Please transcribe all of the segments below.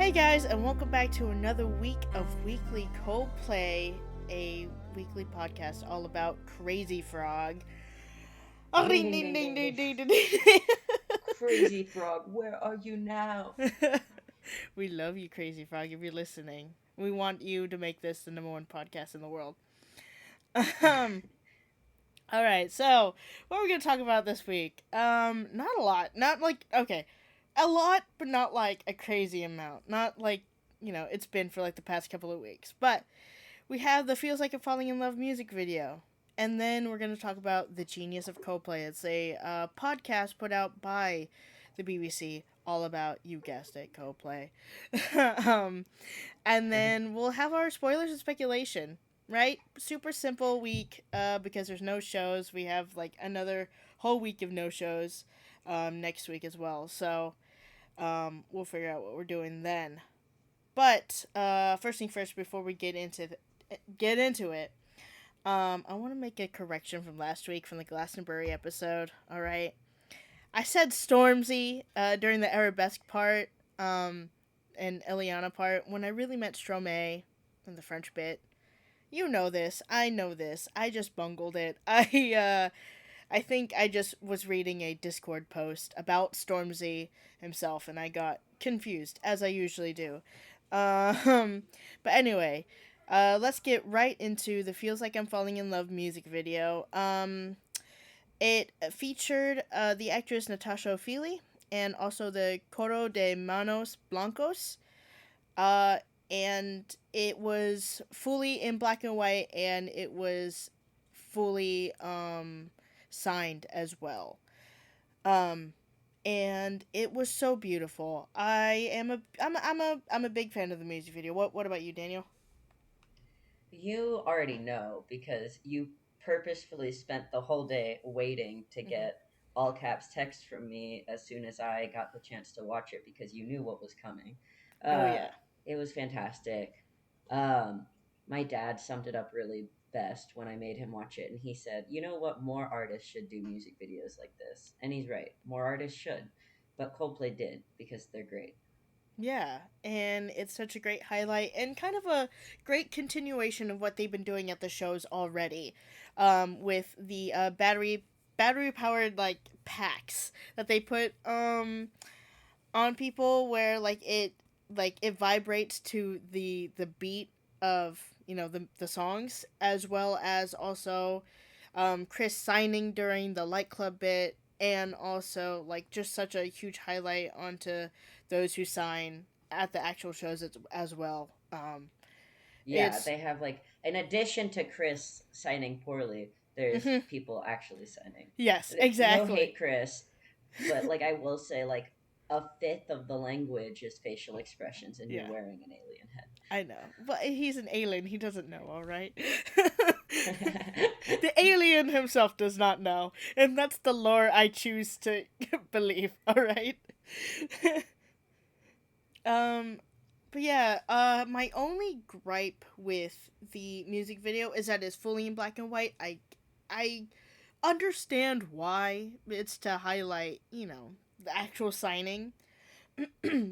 Hey guys, and welcome back to another week of Weekly Coldplay, a weekly podcast all about Crazy Frog. Oh, Ding, ding, ding, ding, ding. Crazy Frog, where are you now? We love you, Crazy Frog, if you're listening. We want you to make this the number one podcast in the world. Alright, so what are we going to talk about this week? Not a lot. Not like, okay, a lot, but not like a crazy amount. Not like, it's been for like the past couple of weeks. But we have the Feels Like I'm Falling in Love music video. And then we're going to talk about the Genius of Coldplay. It's a podcast put out by the BBC all about, you guessed it, Coldplay. And then we'll have our spoilers and speculation, right? Super simple week because there's no shows. We have like another whole week of no shows next week as well. So we'll figure out what we're doing then. But first thing first, before we get into it, I want to make a correction from last week from the Glastonbury episode. All right, I said Stormzy during the arabesque part and Eliana part when I really meant Stromae in the French bit. You know this. I know this. I just bungled it. I think I just was reading a Discord post about Stormzy himself, and I got confused, as I usually do. But anyway, let's get right into the Feels Like I'm Falling in Love music video. It featured the actress Natasha O'Feely and also the Coro de Manos Blancos. And it was fully in black and white, and it was fully signed as well. And it was so beautiful. I'm a big fan of the music video. What about you, Daniel? You already know because you purposefully spent the whole day waiting to get all caps text from me as soon as I got the chance to watch it because you knew what was coming. Oh Uh, yeah. it was fantastic. Um, my dad summed it up really best when I made him watch it, and he said, "You know what? More artists should do music videos like this." And he's right. More artists should, but Coldplay did because they're great. Yeah, and it's such a great highlight and kind of a great continuation of what they've been doing at the shows already, with the battery powered like packs that they put on people where it vibrates to the beat of the songs, as well as also Chris signing during the light club bit, and also like just such a huge highlight onto those who sign at the actual shows as well. Yeah, It's they have like in addition to Chris signing poorly, there's mhm. people actually signing. Yes, No exactly. hate, Chris, but like I will say, like a fifth of the language is facial expressions, and you're Yeah, wearing an alien I know, but he's an alien. He doesn't know. All right. head. The alien himself does not know, and that's the lore I choose to believe. All right. um, but yeah, my only gripe with the music video is that it's fully in black and white. I understand why it's to highlight, the actual signing,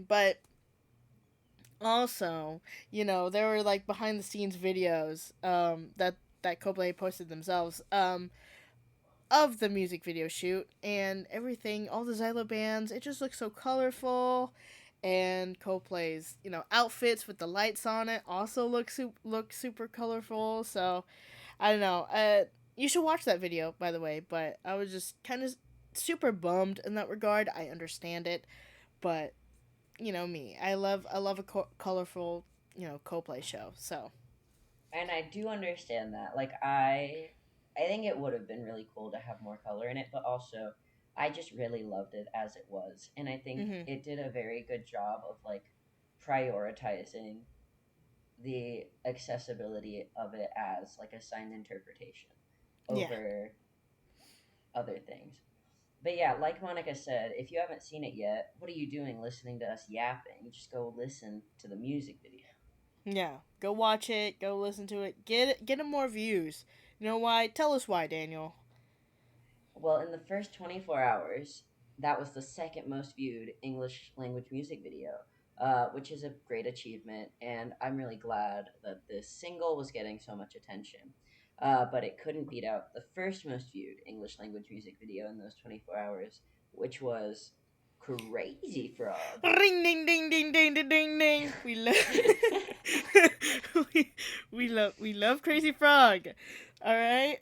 but also, there were like behind the scenes videos that Coldplay posted themselves of the music video shoot and everything, all the Xylo bands. It just looks so colorful, and Coldplay's outfits with the lights on it also look super colorful. So I don't know. You should watch that video, by the way. But I was just kind of super bummed in that regard. I understand it, but me. I love a colorful Coldplay show. So And I do understand that. Like I think it would have been really cool to have more color in it, but also I just really loved it as it was. And I think mhm. it did a very good job of like prioritizing the accessibility of it as like a signed interpretation Yeah. over other things. But yeah, like Monica said, if you haven't seen it yet, what are you doing listening to us yapping? Just go listen to the music video. Yeah, go watch it. Go listen to it. Get him more views. You know why? Tell us why, Daniel. Well, in the first 24 hours, that was the second most viewed English language music video which is a great achievement. And I'm really glad that this single was getting so much attention. But it couldn't beat out the first most viewed English language music video in those 24 hours, which was Crazy Frog. Ring ding ding ding ding ding ding ding. We love we, we love Crazy Frog. All right.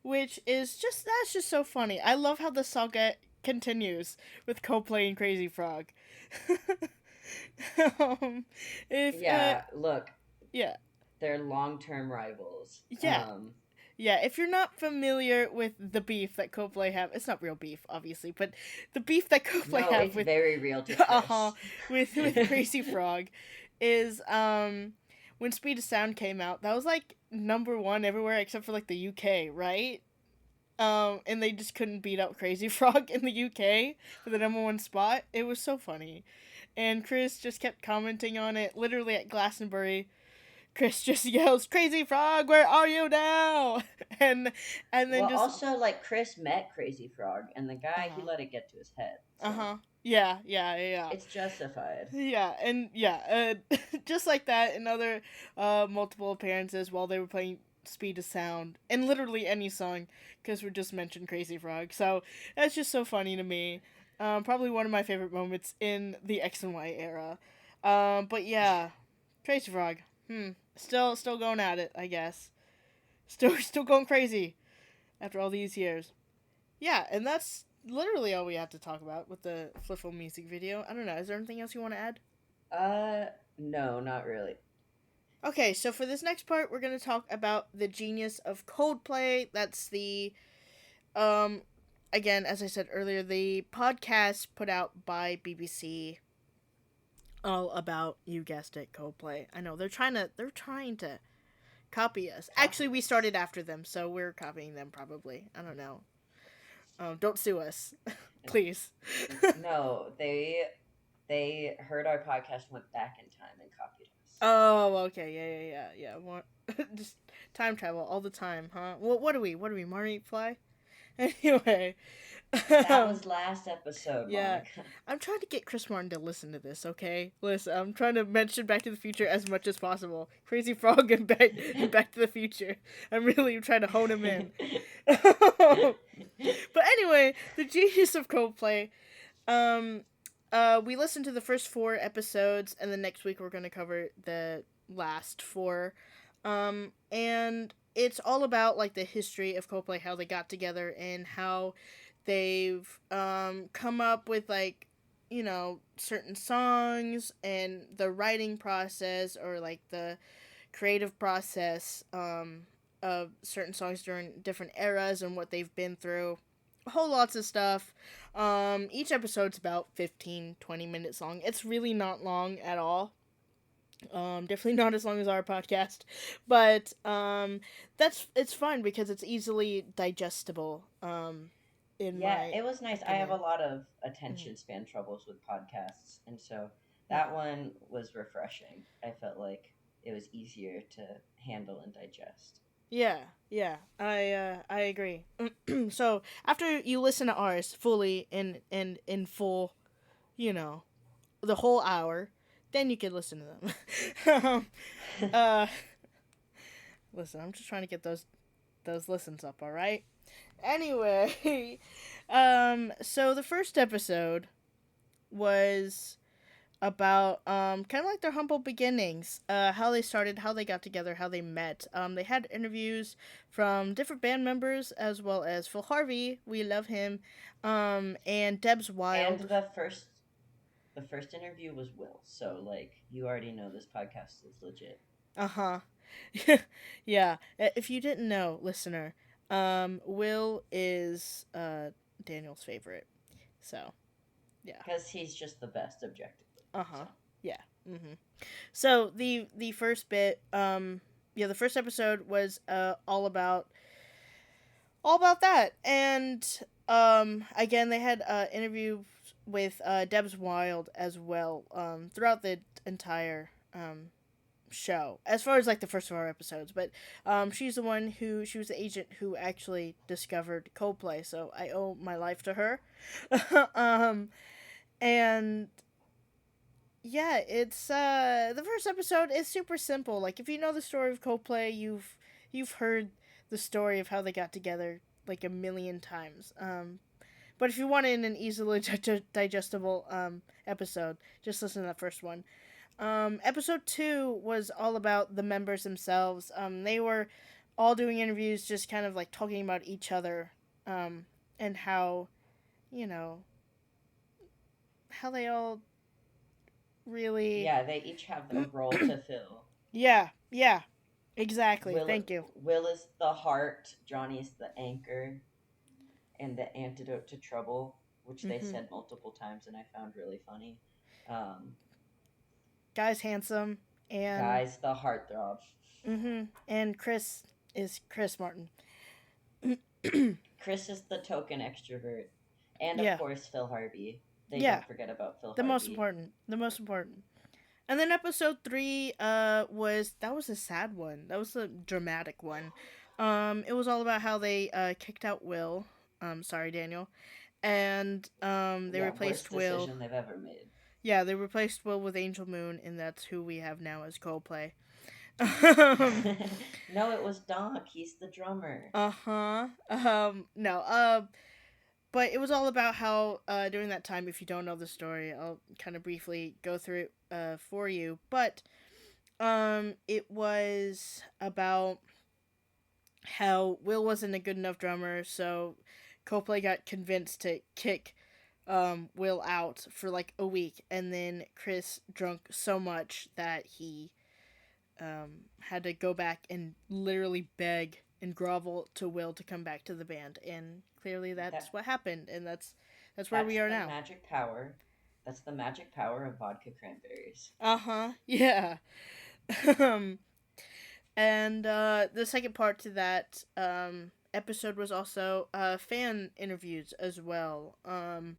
Which is just that's just so funny. I love how the saga continues with Coldplay and Crazy Frog. If Yeah, look, yeah. they're long term rivals. Yeah. Yeah, if you're not familiar with the beef that Coldplay have, it's not real beef, obviously, but the beef that Coldplay No, have it's with very real to Chris. with Crazy Frog is when Speed of Sound came out, that was like number one everywhere except for like the UK, right? And they just couldn't beat out Crazy Frog in the UK for the number one spot. It was so funny. And Chris just kept commenting on it, literally at Glastonbury. Chris just yells, "Crazy Frog, where are you now?" and then Well, just also, like, Chris met Crazy Frog, and the guy, he uh-huh. let it get to his head. So Uh-huh. Yeah. it's justified. Yeah, and yeah, just like that and other multiple appearances while they were playing Speed of Sound and literally any song because we just mentioned Crazy Frog. So that's just so funny to me. Probably one of my favorite moments in the X and Y era. But yeah, Crazy Frog. Still going at it, I guess. Still going crazy after all these years. Yeah, and that's literally all we have to talk about with the Fliffle music video. I don't know. Is there anything else you want to add? No, not really. Okay, so for this next part, we're going to talk about the Genius of Coldplay. That's the, again, as I said earlier, the podcast put out by BBC, all about, you guessed it, Coldplay. I know they're trying to copy us. Actually, we started after them, so we're copying them probably. I don't know. Don't sue us, please. No, they heard our podcast, went back in time, and copied us. Oh, okay, yeah. More, just time travel all the time, huh? Well, what are we? Marty Fly? Anyway, That was last episode, yeah. Monica. I'm trying to get Chris Martin to listen to this. Okay, listen. I'm trying to mention Back to the Future as much as possible. Crazy Frog and Back to the Future. I'm really trying to hone him in. But anyway, the Genius of Coldplay. We listened to the first 4 episodes, and the next week we're going to cover the last 4. And it's all about like the history of Coldplay, how they got together, and how they've come up with like certain songs and the writing process or like the creative process of certain songs during different eras and what they've been through. Whole lots of stuff. Each episode's about 15-20 minutes long. It's really not long at all. Definitely not as long as our podcast, but it's fun because it's easily digestible. It was nice. opinion. I have a lot of attention span troubles with podcasts, and so that one was refreshing. I felt like it was easier to handle and digest. Yeah, I agree. So after you listen to ours fully in full, the whole hour, then you can listen to them. uh, listen, I'm just trying to get those listens up. All right. Anyway, so the first episode was about kind of like their humble beginnings, how they started, how they got together, how they met. They had interviews from different band members as well as Phil Harvey, we love him, and Debs Wild. And the first interview was Will, so like you already know this podcast is legit. Yeah. If you didn't know, listener, Will is Daniel's favorite. So, yeah. Because he's just the best objectively. So. Yeah. So the first bit, the first episode was all about that, and again they had interviews with Debs Wild as well throughout the entire show, as far as like the first 4 episodes, but she's the one she was the agent who actually discovered Coldplay, so I owe my life to her. And yeah, it's the first episode is super simple. Like if you know the story of Coldplay, you've heard the story of how they got together like a million times. But if you want it in an easily digestible episode, just listen to that first one. Episode 2 was all about the members themselves. They were all doing interviews, just kind of like talking about each other, and how, you know, how they all really. Yeah, they each have a role to fill. Yeah, yeah, exactly. Will Thank you. Will is the heart, Johnny is the anchor, and the antidote to trouble, which they Hmm. said multiple times, and I found really funny. Um, Guy's handsome, and Guy's the heartthrob. and Chris is Chris Martin. Chris is the token extrovert, and of Yeah, course Phil Harvey. They yeah. don't forget about Phil The most Harvey. important. The most important. And then episode 3 was that was a sad one. That was a dramatic one. It was all about how they kicked out Will. Sorry Daniel. And they Yeah, replaced worst Will. decision they've ever made. Yeah, they replaced Will with Angel Moon, and that's who we have now as Coldplay. um, No, it was Doc. He's the drummer. uh-huh. No. But it was all about how during that time, if you don't know the story, I'll kind of briefly go through it for you. But it was about how Will wasn't a good enough drummer, so Coldplay got convinced to kick Will out for like a week, and then Chris drunk so much that he had to go back and literally beg and grovel to Will to come back to the band, and clearly that's That what happened, and that's where that's we are the now. magic power. That's the magic power of vodka cranberries. Uh huh. Yeah. um, and the second part to that episode was also fan interviews as well.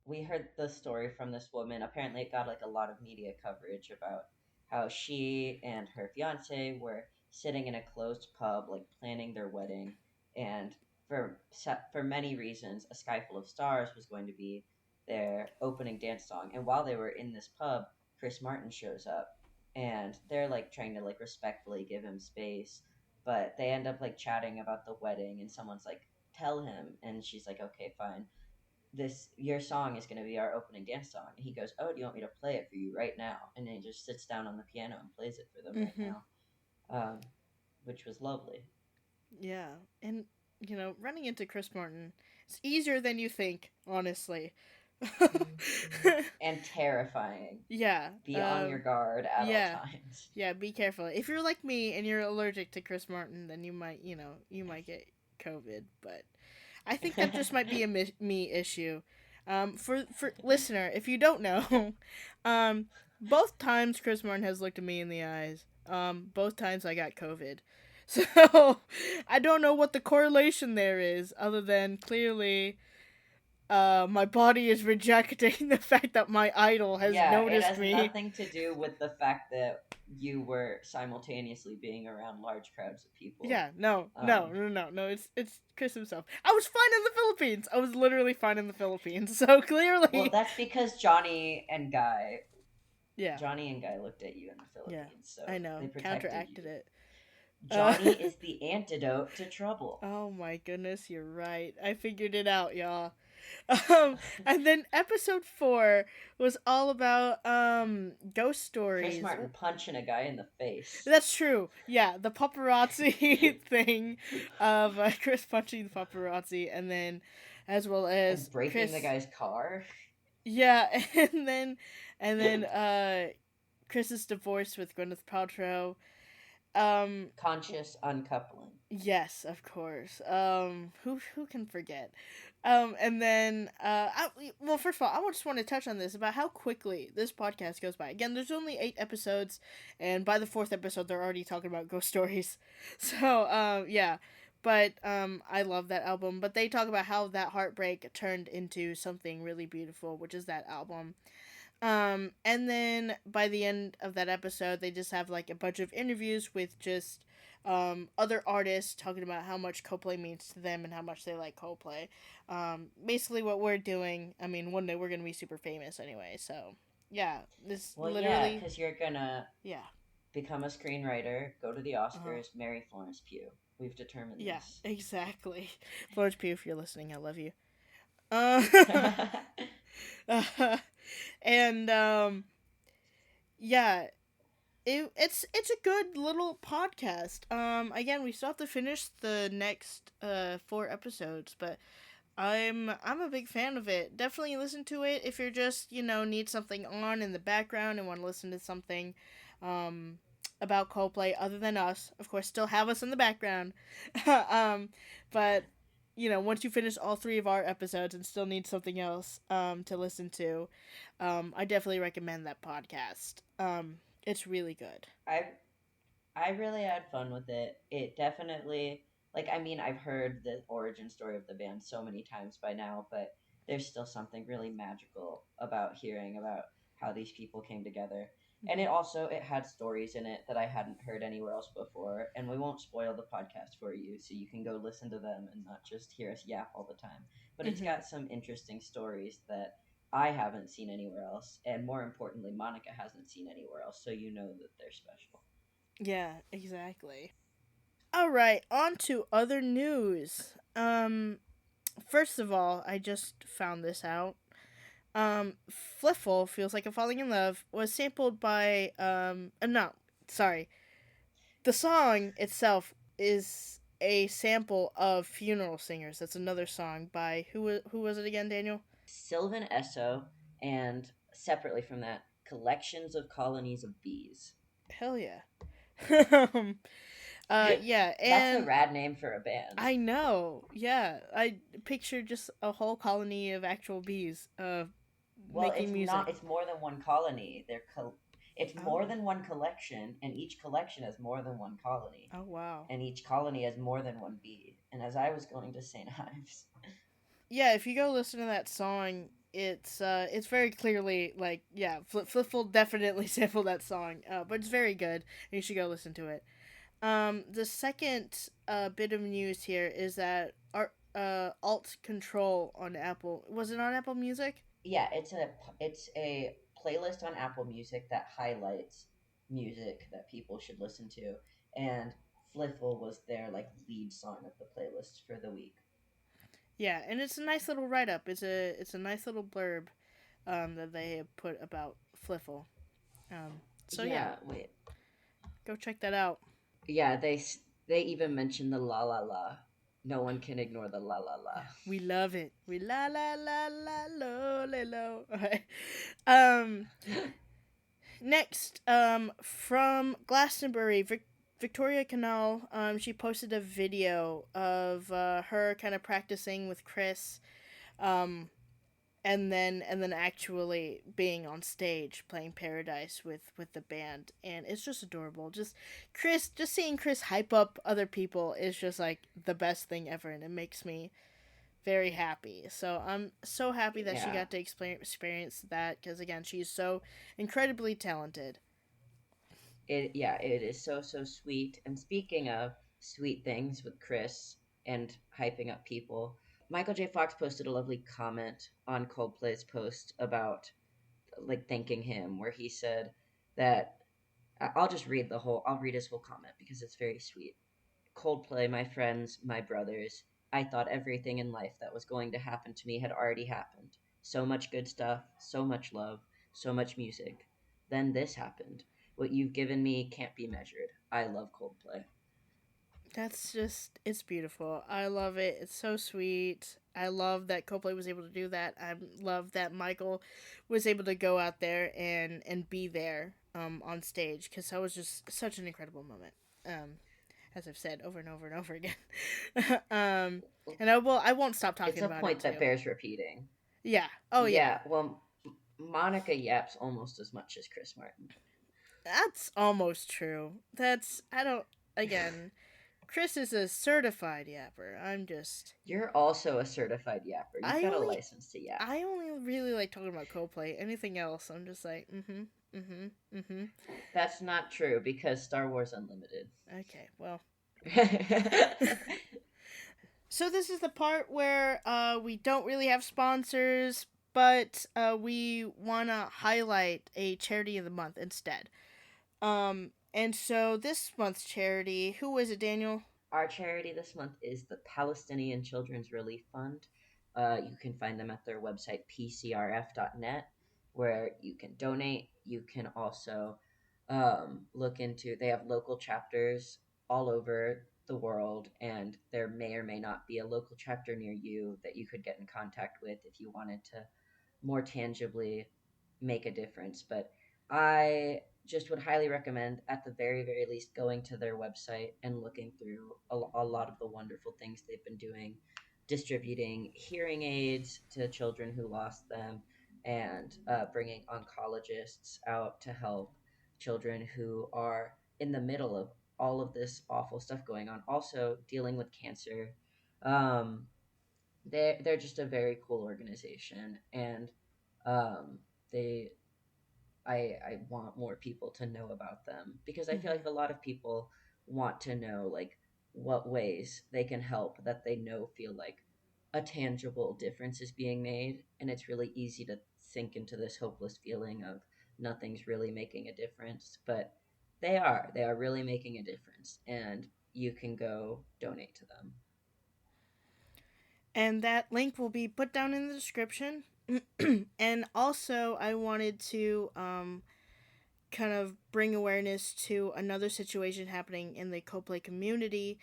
We heard the story from this woman. Apparently, it got like a lot of media coverage about how she and her fiance were sitting in a closed pub, like planning their wedding, and for many reasons, "A Sky Full of Stars" was going to be their opening dance song. And while they were in this pub, Chris Martin shows up, and they're like trying to like respectfully give him space, but they end up like chatting about the wedding, and someone's like, "Tell him," and she's like, "Okay, fine." This your song is going to be our opening dance song, and he goes, "Oh, do you want me to play it for you right now?" And then he just sits down on the piano and plays it for them right Mm-hmm. now, which was lovely. Yeah, and running into Chris Martin, it's easier than you think, honestly. And terrifying. Yeah. Be on your guard at all Yeah. times. Yeah. Be careful. If you're like me and you're allergic to Chris Martin, then you might get COVID. But I think that just might be a me issue. For listener, if you don't know, um, both times Chris Martin has looked at me in the eyes. Both times I got COVID. So I don't know what the correlation there is, other than clearly my body is rejecting the fact that my idol has Yeah, it noticed has me. nothing to do with the fact that you were simultaneously being around large crowds of people. Yeah, no, no, Um, no, no, no. It's Chris himself. I was fine in the Philippines. I was literally fine in the Philippines. So well, clearly, that's because yeah, Johnny and Guy looked at you in the yeah. Philippines, so I they know. protected you. Counteracted it. Uh, Johnny is the antidote to trouble. oh my goodness, you're right. I figured it out, y'all. And then episode 4 was all about ghost Chris stories. Martin punching a guy in the face That's true. Yeah, the paparazzi thing of Chris punching the paparazzi, and then as well and as breaking the Chris. guy's car. Yeah, and then Chris's divorce with Gwyneth Paltrow. Um, Conscious uncoupling. yes, of course. Who can forget? And then well, first of all, just want to touch on this about how quickly this podcast goes by. Again, there's only 8 episodes, and by the fourth episode, they're already talking about ghost stories. So, yeah. But I love that album. But they talk about how that heartbreak turned into something really beautiful, which is that album. And then by the end of that episode, they just have like a bunch of interviews with just other artists talking about how much Coldplay means to them and how much they like Coldplay. Basically, what we're doing. I mean, one day we're gonna be super famous anyway. So, Yeah, this Well, yeah, literally. because you're gonna Yeah. become a screenwriter, go to the Uh-huh. Oscars, marry Florence Pugh. We've determined Yeah, this. exactly. Florence Pugh, if you're listening, I love you. Uh, and yeah, it's a good little podcast. Again, we still have to finish the next 4 episodes, but I'm a big fan of it. Definitely listen to it if you're just, need something on in the background and want to listen to something um about Coldplay other than us. Of course, still have us in the background. um but once you finish all 3 of our episodes and still need something else to listen to, I definitely recommend that podcast. It's really good. I I really had fun with it. It definitely, like, I mean, I've heard the origin story of the band so many times by now, but there's still something really magical about hearing about how these people came together. And Mhm. it had stories in it that I hadn't heard anywhere else before, and we won't spoil the podcast for you, so you can go listen to them and not just hear us yap all the time. But it's Mhm. got some interesting stories that I haven't seen anywhere else, and more importantly, Monica hasn't seen anywhere else, so you know that they're special. Yeah, exactly. All right, on to other news. First of all, I just found this out. Fliffle feels like I'm falling in love was sampled by no, sorry. The song itself is a sample of Funeral Singers. That's another song by who was it again, Daniel? Sylvan Esso, and separately from that, collections of colonies of bees. Hell yeah. um, yeah, That's a and rad name for a band. I know. Yeah, I pictured just a whole colony of actual bees Well, making it's not. music. It's more than one colony. It's more Oh. than one collection, and each collection has more than one colony, Oh wow. and each colony has more than one bee. And as I was going to St. Ives, Yeah, if you go listen to that song, it's very clearly like, yeah, Fliffle definitely sampled that song. But it's very good. And you should go listen to it. The second bit of news here is that our Alt Control on Apple, was it on Apple Music? yeah, it's a playlist on Apple Music that highlights music that people should listen to, and Fliffle was their like lead song of the playlist for the week. Yeah, and it's a nice little write up. It's a nice little blurb that they have put about Fliffle. So yeah, Yeah, wait. go check that out. Yeah, they even mentioned the la la la. No one can ignore the la la la. We love it. We la la la la lo le lo. Okay. Um. Next, from Glastonbury, Victoria Canal. She posted a video of her kind of practicing with Chris. Um. And then actually being on stage playing Paradise with the band, and it's just adorable. Just seeing Chris hype up other people is just like the best thing ever, and it makes me very happy. So I'm so happy that she Yeah, got to experience that, because again, she's so incredibly talented. it is so sweet. And speaking of sweet things with Chris and hyping up people, Michael J. Fox posted a lovely comment on Coldplay's post about like thanking him, where he said that I'll read his whole comment because it's very sweet. Coldplay, my friends, my brothers. I thought everything in life that was going to happen to me had already happened. So much good stuff, so much love, so much music. Then this happened. What you've given me can't be measured. I love Coldplay. It's beautiful. I love it. It's so sweet. I love that Coldplay was able to do that. I love that Michael was able to go out there and be there on stage, because that was just such an incredible moment. Um, as I've said over and over and over again. um, and I won't stop It's talking a about it point that too. bears repeating. Yeah. Oh yeah. Yeah, well, Monica yaps almost as much as Chris Martin. That's almost true. That's I don't again. Chris is a certified yapper. I'm just You're also a certified yapper. You've I got a only license to yap. I only really like talking about Coldplay. Anything else, I'm just like, mm-hmm. That's not true because Star Wars Unlimited. Okay, well. So this is the part where we don't really have sponsors, but we want to highlight a charity of the month instead. And so this month's charity, who is it, Daniel? Our charity this month is the Palestinian Children's Relief Fund. You can find them at their website, pcrf.net, where you can donate. You can also look into, they have local chapters all over the world, and there may or may not be a local chapter near you that you could get in contact with if you wanted to more tangibly make a difference. But I just would highly recommend, at the very, very least, going to their website and looking through a lot of the wonderful things they've been doing, distributing hearing aids to children who lost them, and bringing oncologists out to help children who are in the middle of all of this awful stuff going on, also dealing with cancer. Um, they're just a very cool organization, and um, they I want more people to know about them, because I feel Mm-hmm. like a lot of people want to know, like, what ways they can help that they know feel like a tangible difference is being made. And it's really easy to sink into this hopeless feeling of nothing's really making a difference, but they are really making a difference, and you can go donate to them. And that link will be put down in the description. And also, I wanted to kind of bring awareness to another situation happening in the Coldplay community.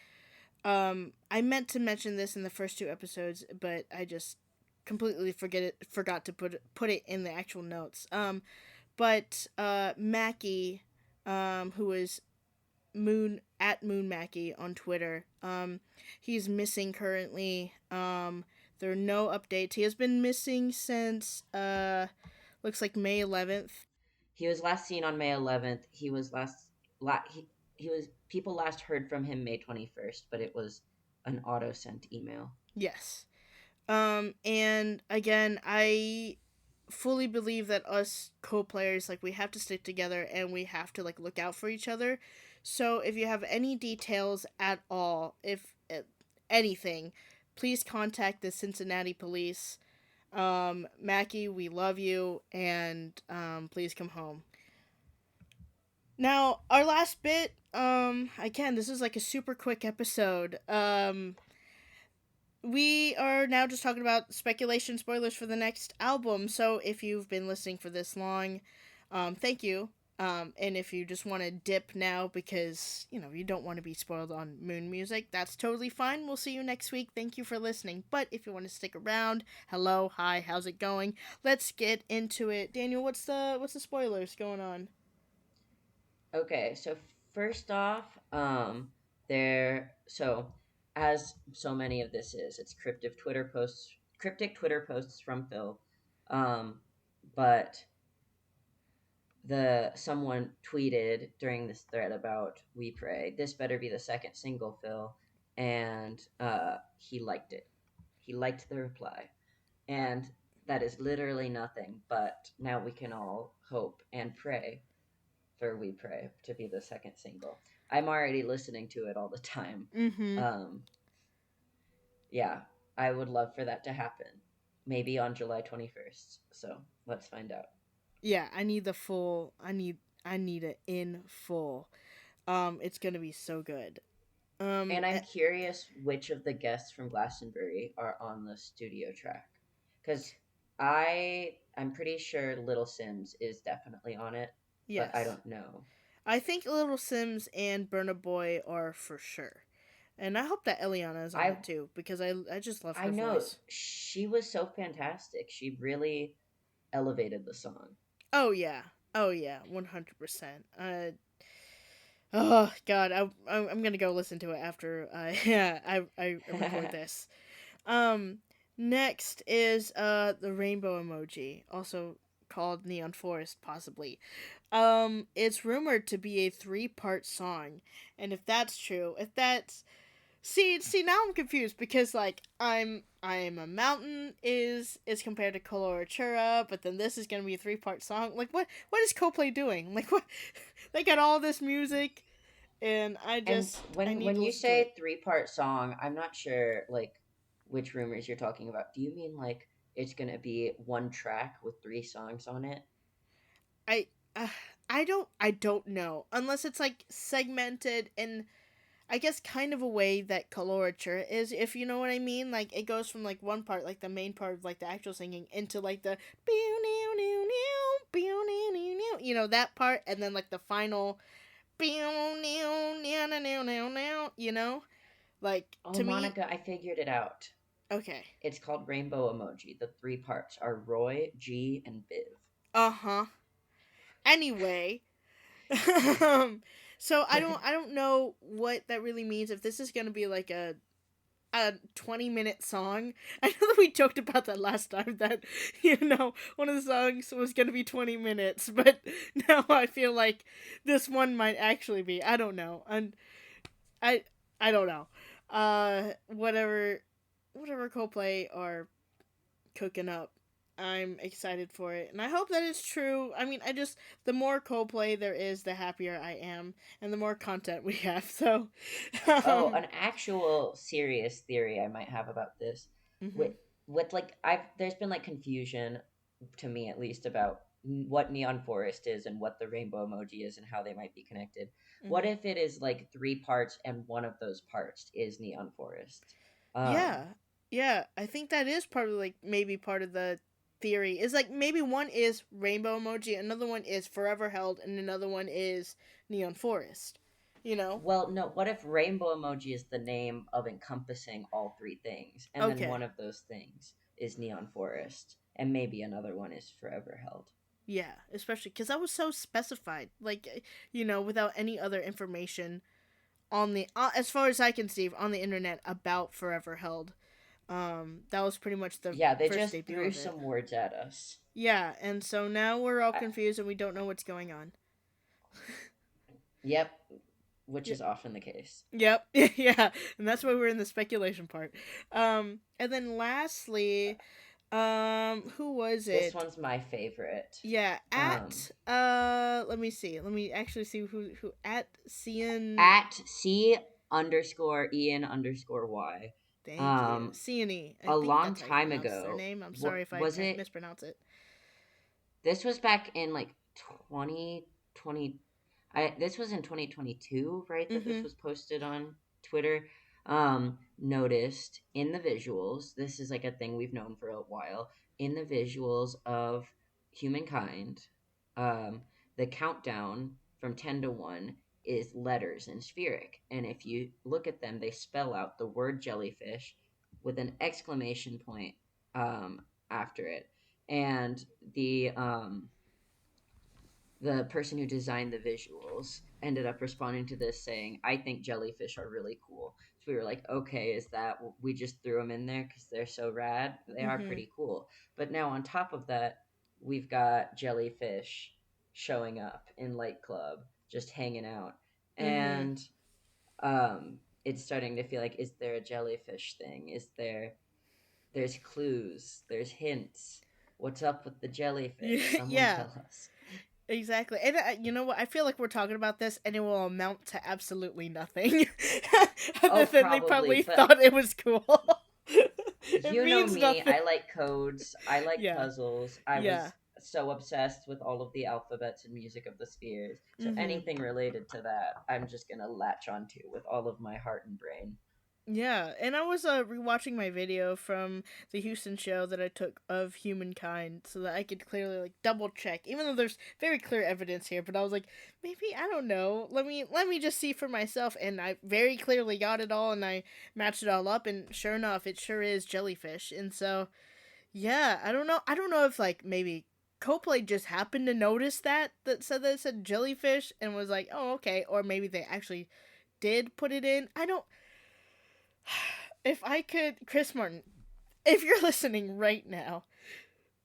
I meant to mention this in the first two episodes, but I just completely forgot to put it in the actual notes. But Mackie, who is Moon Mackie on Twitter, he's missing currently. There are no updates. He has been missing since looks like May 11th. He was last seen on May 11th. He was last he was people last heard from him May 21st, but it was an auto sent email. Yes. And again, I fully believe that us co-players, like, we have to stick together and we have to, like, look out for each other. So if you have any details at all, if anything, please contact the Cincinnati police. Mackie, we love you, and please come home. Now, our last bit, again, this is like a super quick episode. We are now just talking about speculation spoilers for the next album. So if you've been listening for this long, thank you. And if you just want to dip now because, you don't want to be spoiled on Moon music, that's totally fine. We'll see you next week. Thank you for listening. But if you want to stick around, hello, hi, how's it going? Let's get into it. Daniel, what's the spoilers going on? Okay, so first off, there so as so many of this is, it's cryptic Twitter posts from Phil. Um, but the someone tweeted during this thread about We Pray, this better be the second single, Phil, and he liked it. He liked the reply, and that is literally nothing. But now we can all hope and pray for We Pray to be the second single. I'm already listening to it all the time. Mm-hmm. Um, yeah, I would love for that to happen. Maybe on July 21st. So let's find out. Yeah, I need the full. I need it in full. It's gonna be so good. And I'm curious which of the guests from Glastonbury are on the studio track, because I'm pretty sure Little Sims is definitely on it, but I Yes, don't know. I think Little Sims and Burna Boy are for sure, and I hope that Eliana is on I it too because I just love I her know voice. she was so fantastic. She really elevated the song. Oh yeah, oh yeah, 100%. Oh God, I'm gonna go listen to it after yeah I record this. Um, Next is the rainbow emoji, also called Neon Forest, possibly. It's rumored to be a three-part song, and if that's true, if that's see now I'm confused because like I'm a mountain is compared to Coloratura, but then this is gonna be a three-part song. Like what is Coldplay doing? Like what they got all this music, and And I need when to you listen to it. say three-part song, I'm not sure like which rumors you're talking about. Do you mean like it's gonna be one track with 3 songs on it. I uh, I don't know unless it's like segmented in I guess kind of a way that colorature is, if you know what I mean. Like it goes from like one part, like the main part of like the actual singing, into like the you know that part, and then like the final you know, like Oh, to me. Monica, I figured it out. Okay. It's called Rainbow Emoji. The 3 parts are Roy, G, and Biv. Uh huh. Anyway, so I don't know what that really means. If this is gonna be like a 20-minute song. I know that we joked about that last time, that one of the songs was going to be 20 minutes, but now I feel like this one might actually be. I don't know. And I I don't know. Whatever Coldplay are cooking up, I'm excited for it, and I hope that it's true. I mean, the more Coldplay there is, the happier I am, and the more content we have. So, Oh, um, an actual serious theory I might have about this. hmm With with like I've there's been like confusion to me at least about what Neon Forest is and what the rainbow emoji is and how they might be connected. What hmm if it is like 3 parts and one of those parts is Neon Forest? Um Yeah. Yeah, I think that is part of like maybe part of the theory. Is like maybe one is rainbow emoji, another one is forever held, and another one is neon forest. You know? well, no, what if rainbow emoji is the name of encompassing all 3 things and then one Okay. of those things is Neon Forest and maybe another one is Forever Held? Yeah, especially cuz that was so specified. Like without any other information on the as far as I can see on the internet about forever held. That was pretty much the Yeah, they first just debut threw of it. some words at us. Yeah, and so now we're all I, confused and we don't know what's going on. yep, which is often the case. Yep. Yeah. And that's why we're in the speculation part. And then lastly, who was This it? one's my favorite. Yeah, Um, let me see. Let me actually see who at Cian. at C_Ian_Y. Thank you. Um, Ciane. I a think long that's how you time pronounce their ago, name. I'm what sorry if I was it? mispronounce it. This was back in like 2020. This was in 2022, right? That this Mhm. was posted on Twitter. Noticed in the visuals, this is like a thing we've known for a while. In the visuals of humankind, um, the countdown from 10 to 1 is letters in spheric, and if you look at them, they spell out the word jellyfish with an exclamation point after it, and the person who designed the visuals ended up responding to this saying, I think jellyfish are really cool. So we were like, okay, is that we just threw them in there because they're so rad? They are Mhm. pretty cool. But now on top of that, we've got jellyfish showing up in Light Club, just hanging out. Mhm. And it's starting to feel like, is there a jellyfish thing? There's clues, there's hints. What's up with the jellyfish? Someone Yeah. tell us. Exactly. And you know what? I feel like we're talking about this and it will amount to absolutely nothing. Other Oh, than they probably, probably but thought it was cool. It you know means me. nothing. I like codes. I like Yeah. puzzles. I Yeah. was so obsessed with all of the alphabets and music of the spheres. So Mhm. anything related to that, I'm just gonna latch onto with all of my heart and brain. Yeah, and I was rewatching my video from the Houston show that I took of humankind so that I could clearly like double check, even though there's very clear evidence here. But I was like, maybe I don't know. Let me just see for myself, and I very clearly got it all, and I matched it all up, and sure enough, it sure is jellyfish. And so yeah, I don't know. I don't know if like maybe Coldplay just happened to notice that said that it said jellyfish and was like, oh okay, or maybe they actually did put it in. I don't. If I could, Chris Martin, if you're listening right now,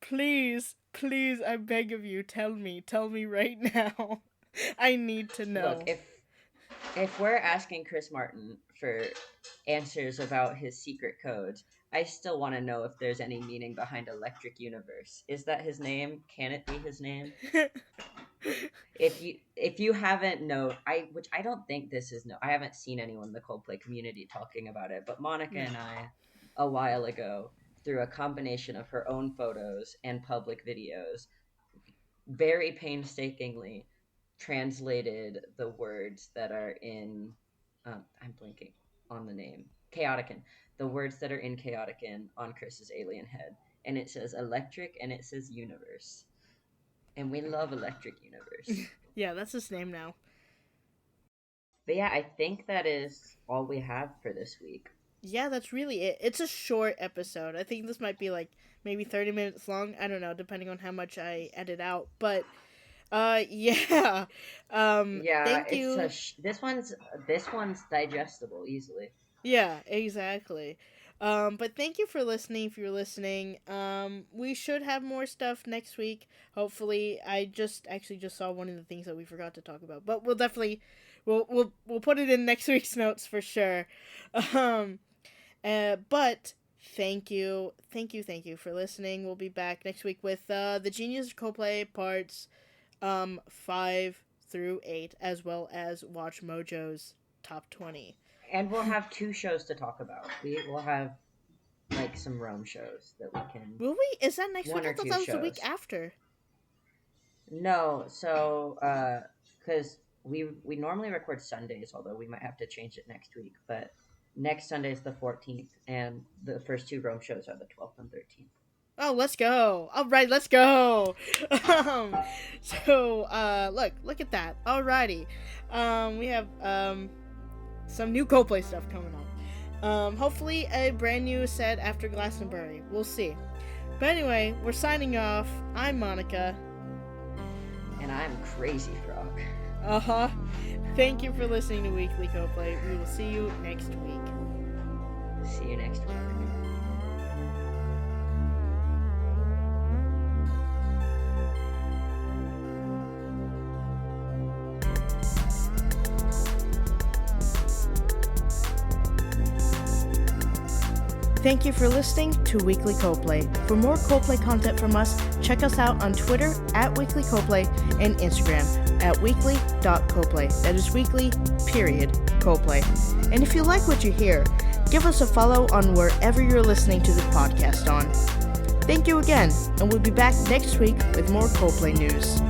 please, please, I beg of you, tell me right now. I need to Look, know. if we're asking Chris Martin for answers about his secret codes, I still want to know if there's any meaning behind Electric Universe. Is that his name? Can it be his name? If you haven't know, which I don't think this is, no, I haven't seen anyone in the Coldplay community talking about it, but Monica No. and I a while ago through a combination of her own photos and public videos, very painstakingly translated the words that are in, I'm blanking on the name, Chaotican, the words that are in Chaotican on Chris's alien head. And it says electric and it says universe. And we love Electric Universe. Yeah, that's his name now. But yeah, I think that is all we have for this week. Yeah, that's really it. It's a short episode. I think this might be like maybe 30 minutes long. I don't know, depending on how much I edit out. But yeah. Yeah, Thank you. this one's digestible easily. Yeah, exactly. But thank you for listening. If you're listening, we should have more stuff next week. Hopefully, I just saw one of the things that we forgot to talk about, but we'll definitely, we'll put it in next week's notes for sure. Um, but thank you for listening. We'll be back next week with the Genius of Coldplay parts 5 through 8, as well as Watch Mojo's top 20. And we'll have 2 shows to talk about. We will have like some Rome shows that we can. Will we? Is that next one week? I or thought two that was the shows. week after. No, so because we normally record Sundays, although we might have to change it next week. But next Sunday is the 14th, and the first 2 Rome shows are the 12th and 13th. Oh, let's go. All right, let's go. Look at that. Alrighty. We have some new Coldplay stuff coming up. Hopefully a brand new set after Glastonbury. We'll see. But anyway, we're signing off. I'm Monica. And I'm Crazy Frog. Uh-huh. Thank you for listening to Weekly Coldplay. We will see you next week. See you next week. Thank you for listening to Weekly Coldplay. For more Coldplay content from us, check us out on Twitter @Weekly Coldplay and Instagram @weekly.coldplay. That is weekly, Coldplay. And if you like what you hear, give us a follow on wherever you're listening to the podcast on. Thank you again, and we'll be back next week with more Coldplay news.